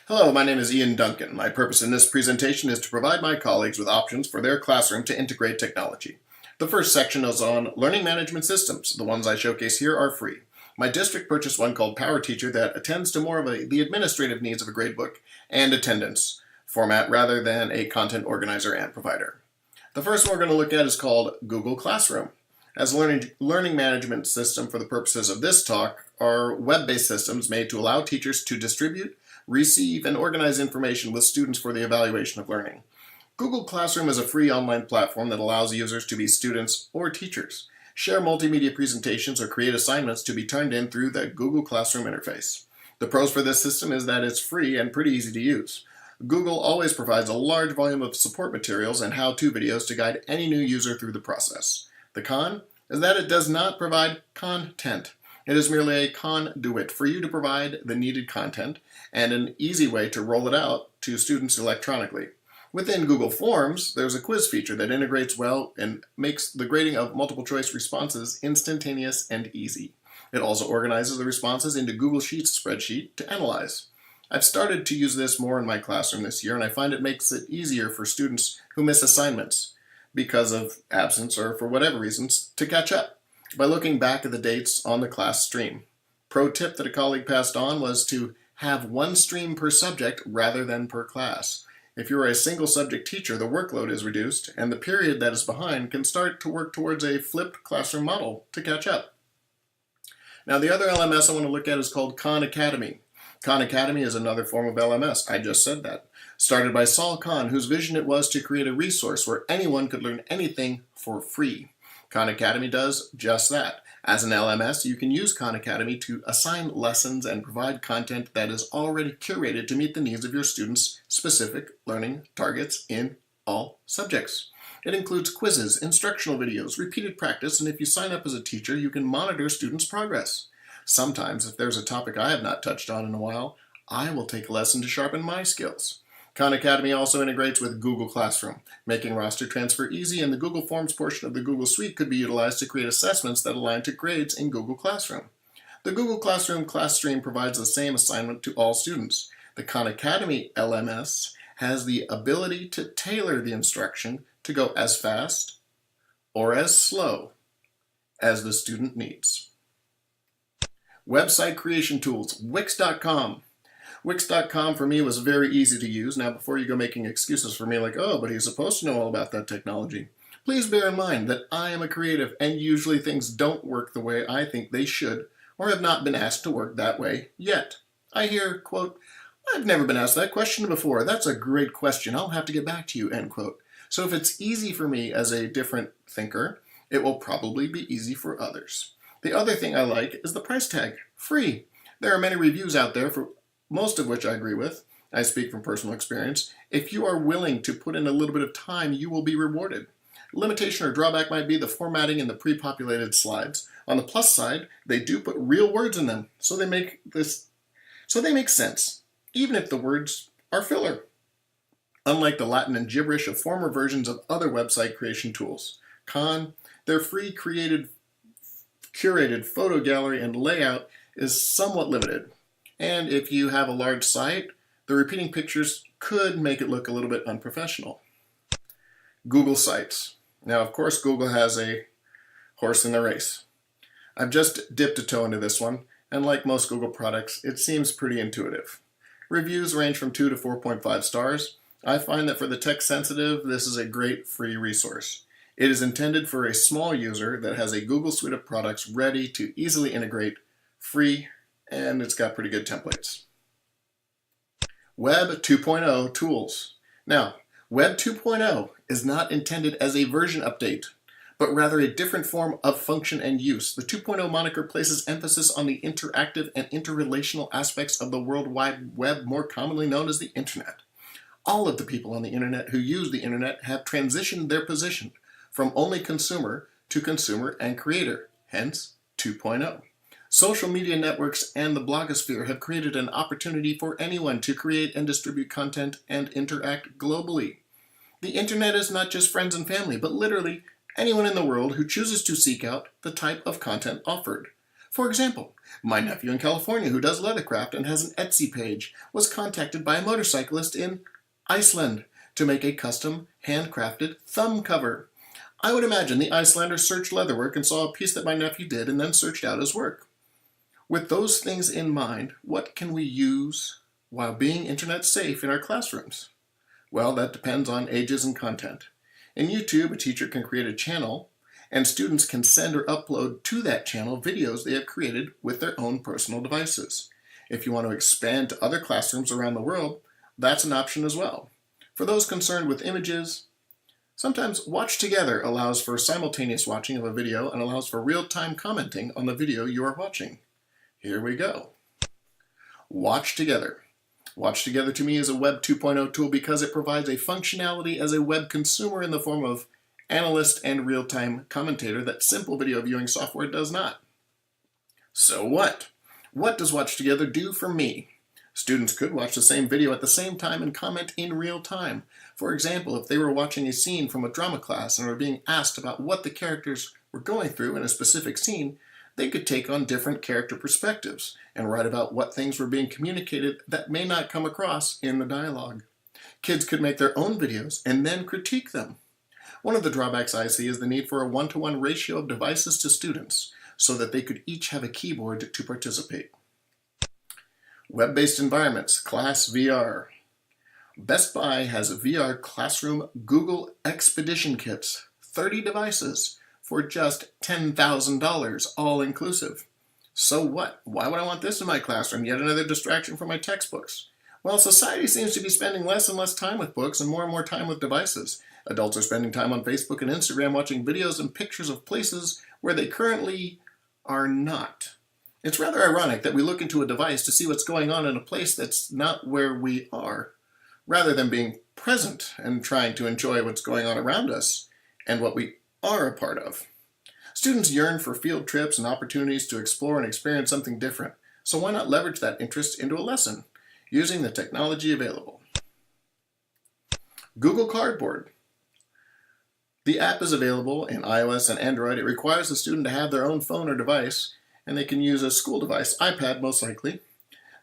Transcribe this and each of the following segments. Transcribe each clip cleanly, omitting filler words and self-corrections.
Hello, my name is Ian Duncan. My purpose in this presentation is to provide my colleagues with options for their classroom to integrate technology. The first section is on learning management systems. The ones I showcase here are free. My district purchased one called PowerTeacher that attends to more of the administrative needs of a gradebook and attendance format rather than a content organizer and provider. The first one we're going to look at is called Google Classroom. As a learning management system for the purposes of this talk are web-based systems made to allow teachers to distribute, receive, and organize information with students for the evaluation of learning. Google Classroom is a free online platform that allows users to be students or teachers, share multimedia presentations, or create assignments to be turned in through the Google Classroom interface. The pros for this system is that it's free and pretty easy to use. Google always provides a large volume of support materials and how-to videos to guide any new user through the process. The con is that it does not provide content. It is merely a conduit for you to provide the needed content and an easy way to roll it out to students electronically. Within Google Forms, there's a quiz feature that integrates well and makes the grading of multiple choice responses instantaneous and easy. It also organizes the responses into Google Sheets spreadsheet to analyze. I've started to use this more in my classroom this year, and I find it makes it easier for students who miss assignments because of absence or for whatever reasons to catch up by looking back at the dates on the class stream. Pro tip that a colleague passed on was to have one stream per subject rather than per class. If you're a single subject teacher, the workload is reduced, and the period that is behind can start to work towards a flipped classroom model to catch up. Now, the other LMS I want to look at is called Khan Academy. Khan Academy is another form of LMS. I just said that. Started by Saul Khan, whose vision it was to create a resource where anyone could learn anything for free. Khan Academy does just that. As an LMS, you can use Khan Academy to assign lessons and provide content that is already curated to meet the needs of your students' specific learning targets in all subjects. It includes quizzes, instructional videos, repeated practice, and if you sign up as a teacher, you can monitor students' progress. Sometimes, if there's a topic I have not touched on in a while, I will take a lesson to sharpen my skills. Khan Academy also integrates with Google Classroom, making roster transfer easy, and the Google Forms portion of the Google Suite could be utilized to create assessments that align to grades in Google Classroom. The Google Classroom class stream provides the same assignment to all students. The Khan Academy LMS has the ability to tailor the instruction to go as fast or as slow as the student needs. Website creation tools, Wix.com. Wix.com for me was very easy to use. Now, before you go making excuses for me like, oh, but he's supposed to know all about that technology, please bear in mind that I am a creative and usually things don't work the way I think they should or have not been asked to work that way yet. I hear, quote, I've never been asked that question before. That's a great question. I'll have to get back to you, end quote. So if it's easy for me as a different thinker, it will probably be easy for others. The other thing I like is the price tag, free. There are many reviews out there, for most of which I agree with. I speak from personal experience. If you are willing to put in a little bit of time, you will be rewarded. Limitation or drawback might be the formatting in the pre-populated slides. On the plus side, they do put real words in them, so they make sense, even if the words are filler. Unlike the Latin and gibberish of former versions of other website creation tools. Con, their free curated photo gallery and layout is somewhat limited. And if you have a large site, the repeating pictures could make it look a little bit unprofessional. Google Sites. Now, of course, Google has a horse in the race. I've just dipped a toe into this one, and like most Google products, it seems pretty intuitive. Reviews range from 2 to 4.5 stars. I find that for the tech sensitive, this is a great free resource. It is intended for a small user that has a Google suite of products ready to easily integrate, free, and it's got pretty good templates. Web 2.0 tools. Now, Web 2.0 is not intended as a version update, but rather a different form of function and use. The 2.0 moniker places emphasis on the interactive and interrelational aspects of the World Wide Web, more commonly known as the Internet. All of the people on the Internet who use the Internet have transitioned their position from only consumer to consumer and creator, hence 2.0. Social media networks and the blogosphere have created an opportunity for anyone to create and distribute content and interact globally. The Internet is not just friends and family, but literally anyone in the world who chooses to seek out the type of content offered. For example, my nephew in California who does leathercraft and has an Etsy page was contacted by a motorcyclist in Iceland to make a custom handcrafted thumb cover. I would imagine the Icelander searched leatherwork and saw a piece that my nephew did and then searched out his work. With those things in mind, what can we use while being internet safe in our classrooms? Well, that depends on ages and content. In YouTube, a teacher can create a channel, and students can send or upload to that channel videos they have created with their own personal devices. If you want to expand to other classrooms around the world, that's an option as well. For those concerned with images, sometimes Watch Together allows for simultaneous watching of a video and allows for real-time commenting on the video you are watching. Here we go. Watch Together. Watch Together to me is a Web 2.0 tool because it provides a functionality as a web consumer in the form of analyst and real-time commentator that simple video viewing software does not. So what? What does Watch Together do for me? Students could watch the same video at the same time and comment in real time. For example, if they were watching a scene from a drama class and were being asked about what the characters were going through in a specific scene, they could take on different character perspectives and write about what things were being communicated that may not come across in the dialogue. Kids could make their own videos and then critique them. One of the drawbacks I see is the need for a one-to-one ratio of devices to students so that they could each have a keyboard to participate. Web-based environments, Class VR. Best Buy has VR classroom Google Expedition kits, 30 devices, for just $10,000, all inclusive. So what? Why would I want this in my classroom? Yet another distraction from my textbooks. Well, society seems to be spending less and less time with books and more time with devices. Adults are spending time on Facebook and Instagram watching videos and pictures of places where they currently are not. It's rather ironic that we look into a device to see what's going on in a place that's not where we are, rather than being present and trying to enjoy what's going on around us and what we are a part of. Students yearn for field trips and opportunities to explore and experience something different, so why not leverage that interest into a lesson using the technology available? Google Cardboard. The app is available in iOS and Android. It requires the student to have their own phone or device, and they can use a school device, iPad most likely.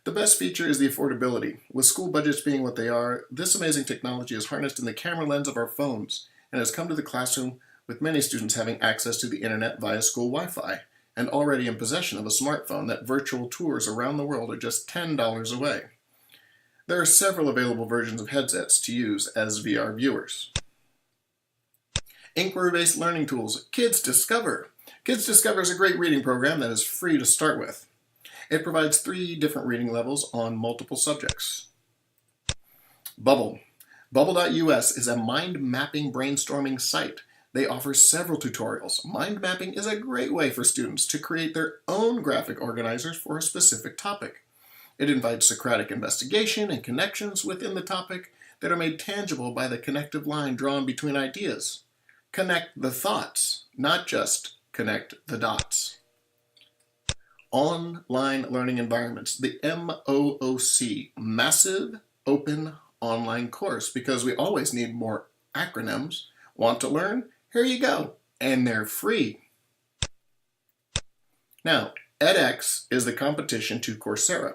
The best feature is the affordability. With school budgets being what they are, this amazing technology is harnessed in the camera lens of our phones and has come to the classroom with many students having access to the internet via school Wi-Fi and already in possession of a smartphone that virtual tours around the world are just $10 away. There are several available versions of headsets to use as VR viewers. Inquiry-based learning tools, Kids Discover. Kids Discover is a great reading program that is free to start with. It provides 3 different reading levels on multiple subjects. Bubble. Bubble.us is a mind mapping brainstorming site. They offer several tutorials. Mind mapping is a great way for students to create their own graphic organizers for a specific topic. It invites Socratic investigation and connections within the topic that are made tangible by the connective line drawn between ideas. Connect the thoughts, not just connect the dots. Online learning environments, the MOOC, Massive Open Online Course, because we always need more acronyms. Want to learn? Here you go, and they're free. Now, edX is the competition to Coursera.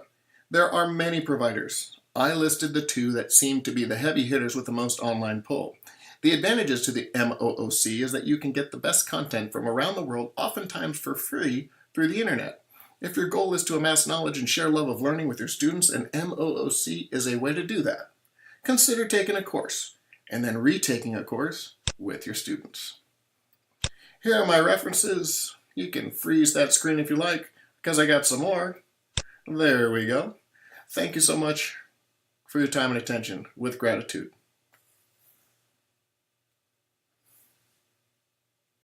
There are many providers. I listed the 2 that seem to be the heavy hitters with the most online pull. The advantages to the MOOC is that you can get the best content from around the world, oftentimes for free, through the internet. If your goal is to amass knowledge and share love of learning with your students, an MOOC is a way to do that. Consider taking a course, and then retaking a course with your students. Here are my references. You can freeze that screen if you like, because I got some more. There we go. Thank you so much for your time and attention. With gratitude.